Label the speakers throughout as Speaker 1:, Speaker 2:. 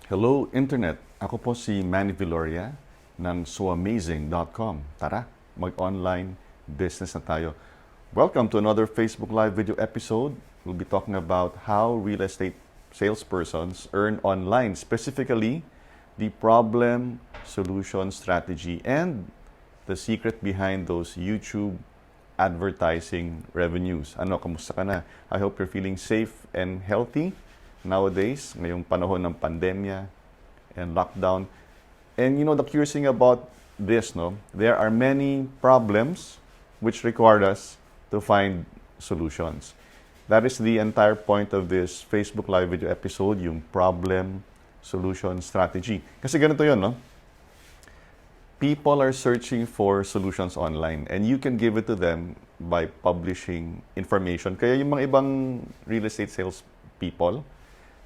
Speaker 1: Hello Internet! Ako po si Manny Viloria ng soamazing.com. Tara, mag-online business na tayo. Welcome to another Facebook Live video episode. We'll be talking about how real estate salespersons earn online, specifically the problem, solution, strategy, and the secret behind those YouTube advertising revenues. Ano, kamusta ka na? I hope you're feeling safe and healthy nowadays, ngayong panahon ng pandemya and lockdown. And you know, the curious thing about this, no, there are many problems which require us to find solutions. That is the entire point of this Facebook Live video episode, yung problem, solution, strategy. Kasi ganito yun, no? People are searching for solutions online and you can give it to them by publishing information. Kaya yung mga ibang real estate sales people,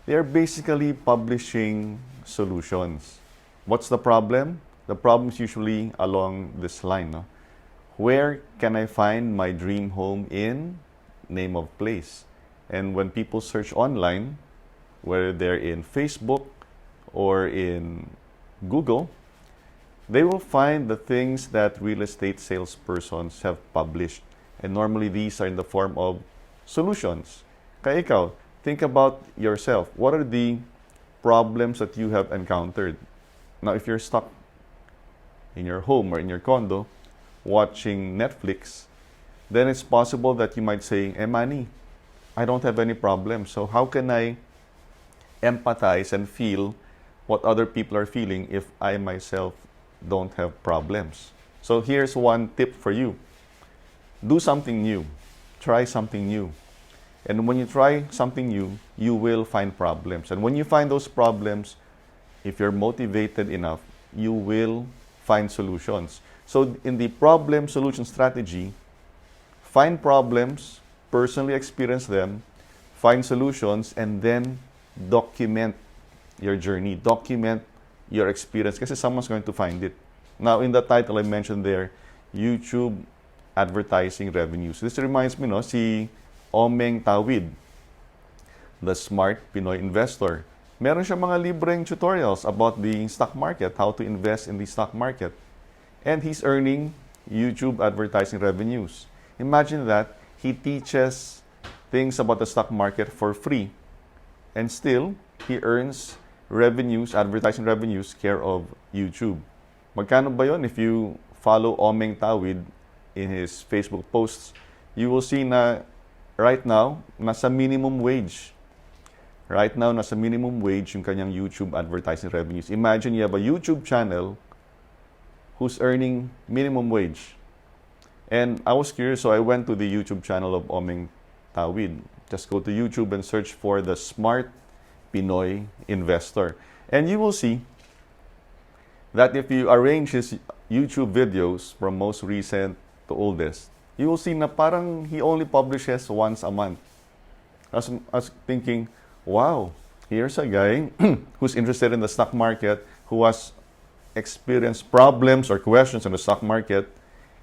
Speaker 1: they are basically publishing solutions. What's the problem? The problem is usually along this line. No? Where can I find my dream home in name of place? And when people search online, whether they're in Facebook or in Google, they will find the things that real estate salespersons have published. And normally these are in the form of solutions. Kaya ikaw, think about yourself. What are the problems that you have encountered? Now, if you're stuck in your home or in your condo watching Netflix, then it's possible that you might say, Manny, I don't have any problems. So how can I empathize and feel what other people are feeling if I myself don't have problems? So here's one tip for you. Do something new. Try something new. And when you try something new, you will find problems. And when you find those problems, if you're motivated enough, you will find solutions. So in the problem solution strategy, find problems, personally experience them, find solutions, and then document your journey. Document your experience kasi someone's going to find it. Now, in the title I mentioned there, YouTube advertising revenues. This reminds me, no, si Omeng Tawid, the smart Pinoy investor. Meron siya mga libreng tutorials about the stock market, how to invest in the stock market. And he's earning YouTube advertising revenues. Imagine that, he teaches things about the stock market for free. And still, he earns revenues, advertising revenues, care of YouTube. Magkano ba yun? If you follow Omeng Tawid in his Facebook posts, you will see na right now, nasa minimum wage. Right now, nasa minimum wage yung kanyang YouTube advertising revenues. Imagine you have a YouTube channel who's earning minimum wage. And I was curious, so I went to the YouTube channel of Omeng Tawid. Just go to YouTube and search for the smart Pinoy investor. And you will see that if you arrange his YouTube videos from most recent to oldest, you will see na parang he only publishes once a month. I was thinking, wow, here's a guy who's interested in the stock market, who has experienced problems or questions in the stock market.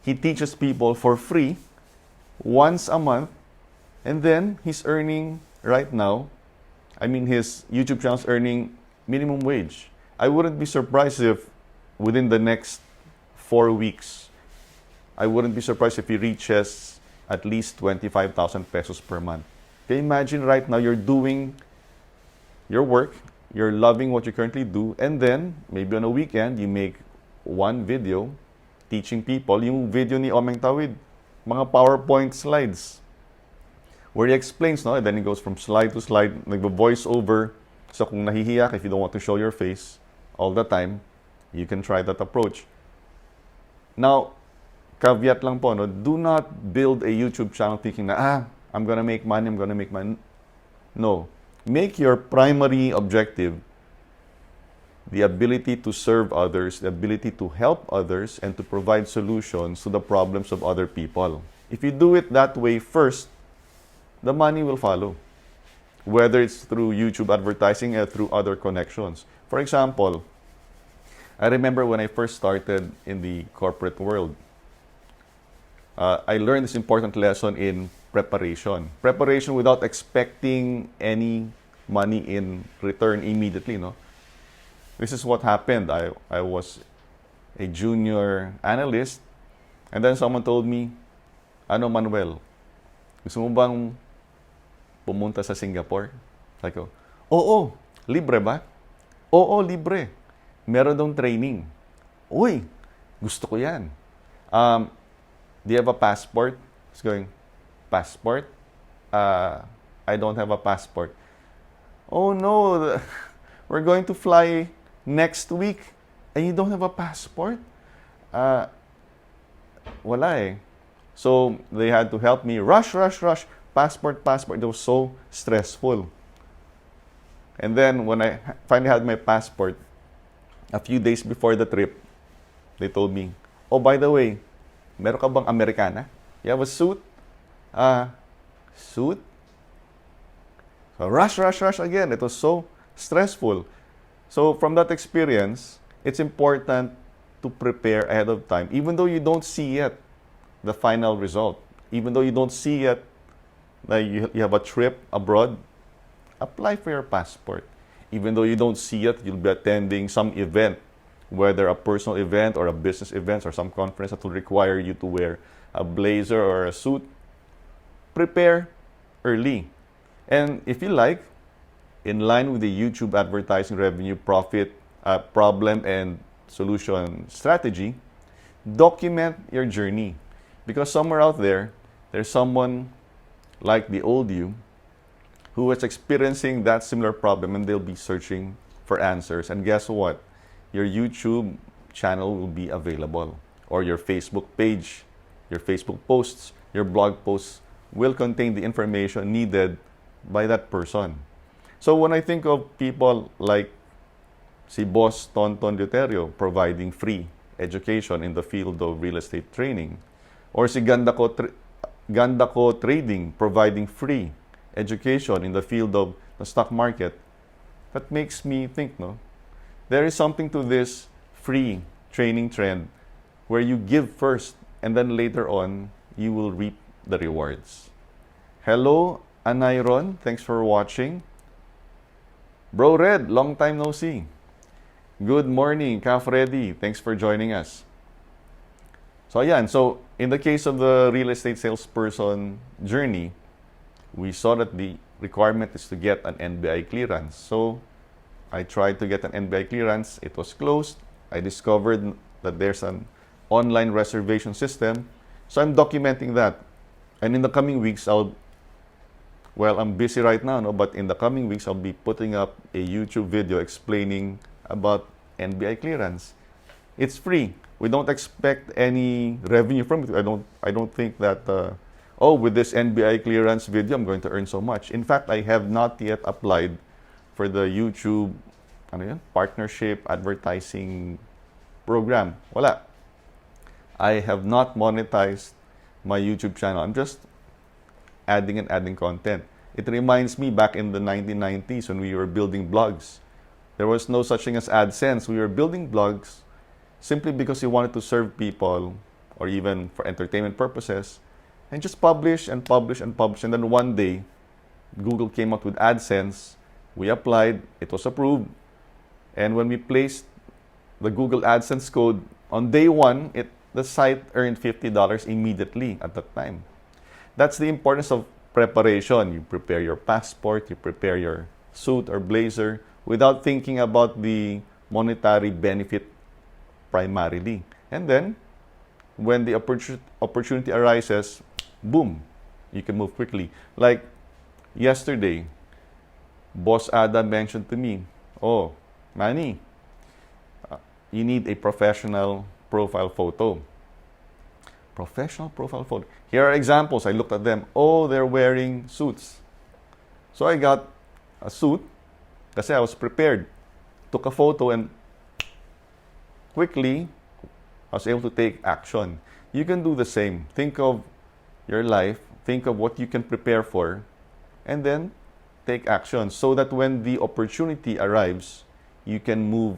Speaker 1: He teaches people for free once a month, and then he's earning right now, his YouTube channel is earning minimum wage. I wouldn't be surprised if within the next 4 weeks, I wouldn't be surprised if he reaches at least 25,000 pesos per month. Can you imagine right now you're doing your work, you're loving what you currently do, and then maybe on a weekend you make one video teaching people. Yung video ni Omeng Tawid, mga PowerPoint slides where he explains, no? And then he goes from slide to slide, nagvo-voice over. So kung nahihiya ka, if you don't want to show your face all the time, you can try that approach. Now, caveat lang po, no? Do not build a YouTube channel thinking na, I'm gonna make money. No. Make your primary objective the ability to serve others, the ability to help others, and to provide solutions to the problems of other people. If you do it that way first, the money will follow. Whether it's through YouTube advertising or through other connections. For example, I remember when I first started in the corporate world, I learned this important lesson in preparation. Preparation without expecting any money in return immediately, no? this is what happened. I was a junior analyst, and then someone told me, ano Manuel, gusto mo bang pumunta sa Singapore? Sabi ko, oo, libre ba? Oo, libre. Meron dong training. Uy, gusto ko yan. Do you have a passport? It's going, passport? I don't have a passport. Oh no, we're going to fly next week and you don't have a passport? Wala eh. So, they had to help me. Rush. Passport. It was so stressful. And then, when I finally had my passport, a few days before the trip, they told me, oh, by the way, meron ka bang Americana? You have a suit? Suit? So, rush again. It was so stressful. So, from that experience, it's important to prepare ahead of time, even though you don't see yet the final result. Even though you don't see yet that you have a trip abroad, apply for your passport. Even though you don't see yet, you'll be attending some event, whether a personal event or a business event or some conference that will require you to wear a blazer or a suit. Prepare early. And if you like, in line with the YouTube advertising revenue profit problem and solution strategy, document your journey. Because somewhere out there, there's someone like the old you who was experiencing that similar problem, and they'll be searching for answers. And guess what? Your YouTube channel will be available, or your Facebook page, your Facebook posts, your blog posts will contain the information needed by that person. So when I think of people like si Boss Tonton Deuterio providing free education in the field of real estate training, or si Ganda Ko Trading providing free education in the field of the stock market, that makes me think, no? There is something to this free training trend where you give first and then later on, you will reap the rewards. Hello, Anayron. Thanks for watching. Bro Red, long time no see. Good morning, Ka Freddy. Thanks for joining us. So ayan, so in the case of the real estate salesperson journey, we saw that the requirement is to get an NBI clearance. So I tried to get an NBI clearance. It was closed. I discovered that there's an online reservation system. So I'm documenting that. And in the coming weeks, I'm busy right now, no? But in the coming weeks, I'll be putting up a YouTube video explaining about NBI clearance. It's free. We don't expect any revenue from it. I don't think that, with this NBI clearance video, I'm going to earn so much. In fact, I have not yet applied for the YouTube partnership advertising program. Wala. I have not monetized my YouTube channel. I'm just adding content. It reminds me back in the 1990s when we were building blogs. There was no such thing as AdSense. We were building blogs simply because we wanted to serve people, or even for entertainment purposes, and just publish. And then one day, Google came out with AdSense. We applied. It was approved. And when we placed the Google AdSense code, on day one, the site earned $50 immediately at that time. That's the importance of preparation. You prepare your passport, you prepare your suit or blazer without thinking about the monetary benefit primarily. And then, when the opportunity arises, boom, you can move quickly. Like yesterday, Boss Ada mentioned to me, oh, Manny, you need a professional profile photo. Professional profile photo. Here are examples. I looked at them. Oh, they're wearing suits. So I got a suit kasi I was prepared. Took a photo and quickly I was able to take action. You can do the same. Think of your life. Think of what you can prepare for, and then take action so that when the opportunity arrives, you can move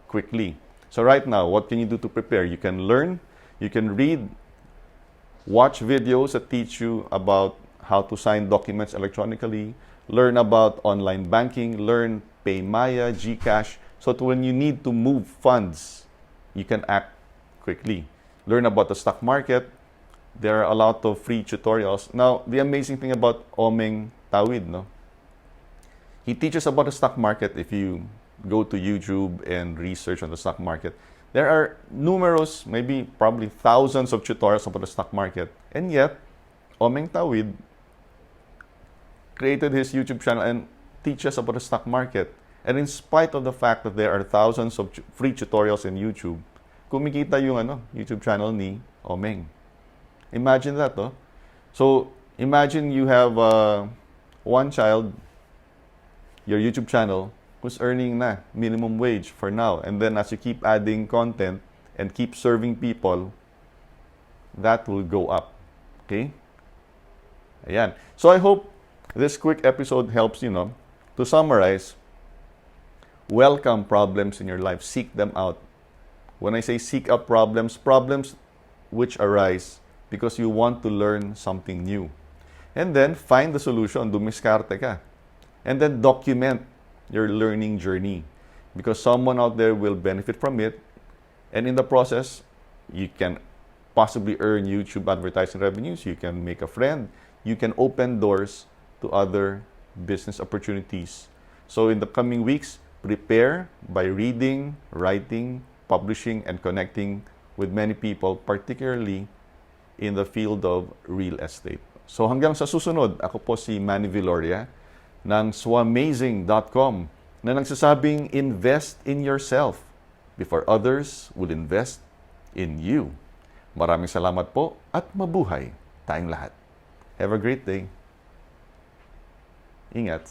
Speaker 1: quickly. So right now, what can you do to prepare? You can learn, you can read, watch videos that teach you about how to sign documents electronically, learn about online banking, learn PayMaya, GCash, So that when you need to move funds, you can act quickly. Learn about the stock market. There are a lot of free tutorials. Now, the amazing thing about Omeng Tawid, no? He teaches about the stock market. If you go to YouTube and research on the stock market, there are numerous, maybe probably thousands of tutorials about the stock market. And yet, Omeng Tawid created his YouTube channel and teaches about the stock market. And in spite of the fact that there are thousands of free tutorials in YouTube, kumikita yung YouTube channel ni Omeng. Imagine that, oh. So, imagine you have one child, your YouTube channel, who's earning na minimum wage for now. And then as you keep adding content and keep serving people, that will go up. Okay? Ayan. So, I hope this quick episode helps you, no? To summarize, welcome problems in your life. Seek them out. When I say seek out problems, problems which arise because you want to learn something new. And then, find the solution. Dumiskarte ka. And then, document your learning journey. Because someone out there will benefit from it. And in the process, you can possibly earn YouTube advertising revenues. You can make a friend. You can open doors to other business opportunities. So, in the coming weeks, prepare by reading, writing, publishing, and connecting with many people, particularly in the field of real estate. So hanggang sa susunod, ako po si Manny Viloria ng swamazing.com na nagsasabing invest in yourself before others will invest in you. Maraming salamat po at mabuhay tayong lahat. Have a great day. Ingat.